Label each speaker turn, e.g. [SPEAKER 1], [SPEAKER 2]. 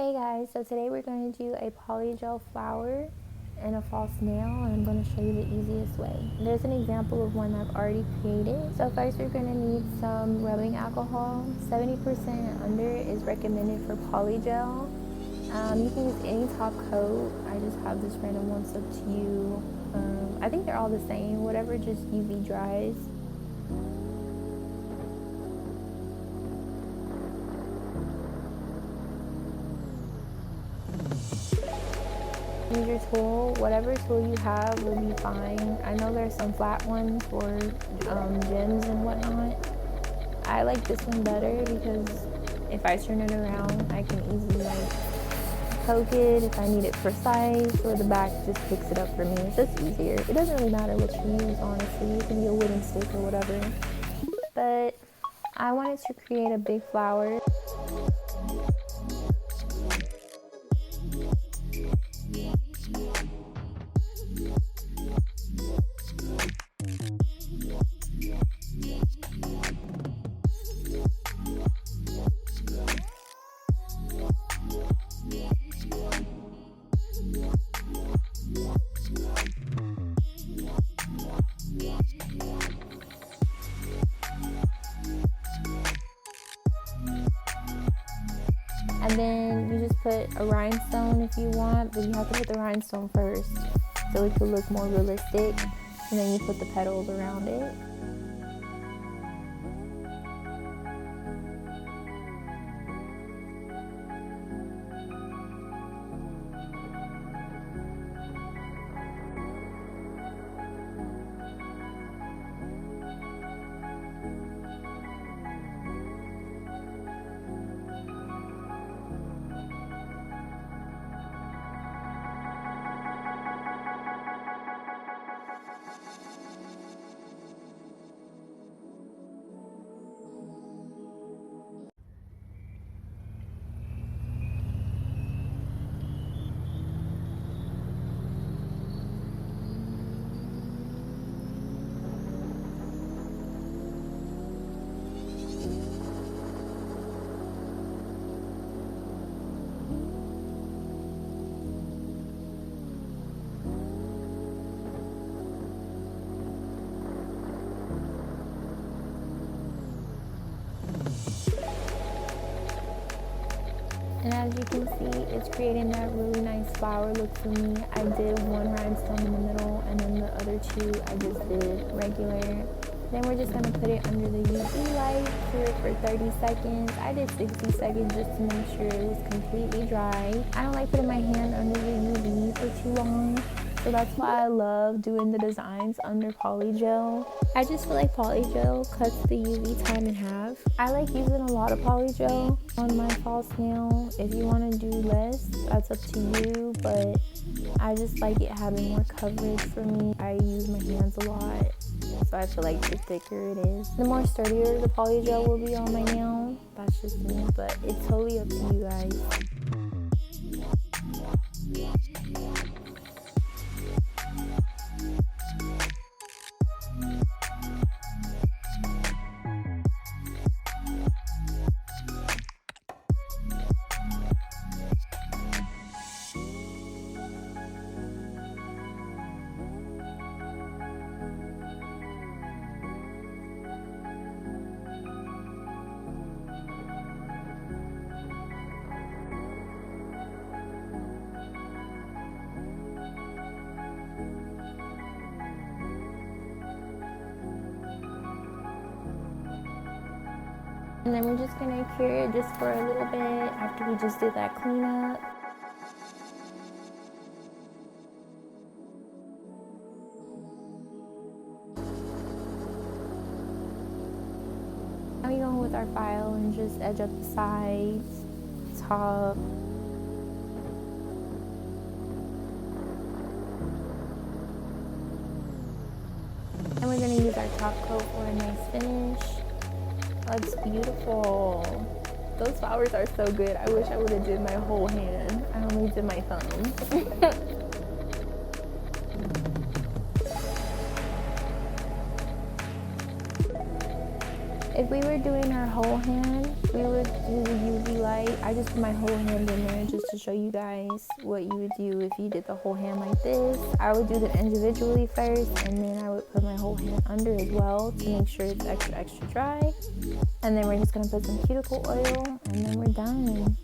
[SPEAKER 1] Hey guys, so today we're going to do a polygel flower and a false nail, and I'm going to show you the easiest way. There's an example of one I've already created. So first we're going to need some rubbing alcohol. 70% under is recommended for polygel. You can use any top coat. I just have this random one, so up to you. I think they're all the same, whatever just UV dries. Use your tool. Whatever tool you have will be fine. I know there's some flat ones for gems and whatnot. I like this one better because if I turn it around, I can easily poke it if I need it precise, or the back just picks it up for me. It's just easier. It doesn't really matter what you use, honestly. It can be a wooden stick or whatever. But I wanted to create a big flower. And then you just put a rhinestone if you want, but you have to put the rhinestone first so it could look more realistic. And then you put the petals around it. And as you can see, it's creating that really nice flower look for me. I did one rhinestone in the middle, and then the other two I just did regular. Then we're just gonna put it under the UV light, cure it for 30 seconds. I did 60 seconds just to make sure it was completely dry. I don't like putting my hand under the UV for too long, so that's why I love doing the designs under polygel. I just feel like polygel cuts the UV time in half. I like using a lot of polygel on my false nail. If you want to do less, that's up to you, but I just like it having more coverage for me. I use my hands a lot, so I feel like the thicker it is, the more sturdier the polygel will be on my nail. That's just me, but it's totally up to you guys. And then we're just gonna cure it just for a little bit after we just did that cleanup. Now we go with our file and just edge up the sides, top. And we're gonna use our top coat for a nice finish. Looks beautiful. Those flowers are so good. I wish I would have did my whole hand. I only did my thumb. if we were doing our whole hand, we would do the UV light. I just put my whole hand in there just to show you guys what you would do if you did the whole hand like this. I would do them individually first, and then I would put my whole hand under as well to make sure it's extra dry. And then we're just gonna put some cuticle oil, and then we're done.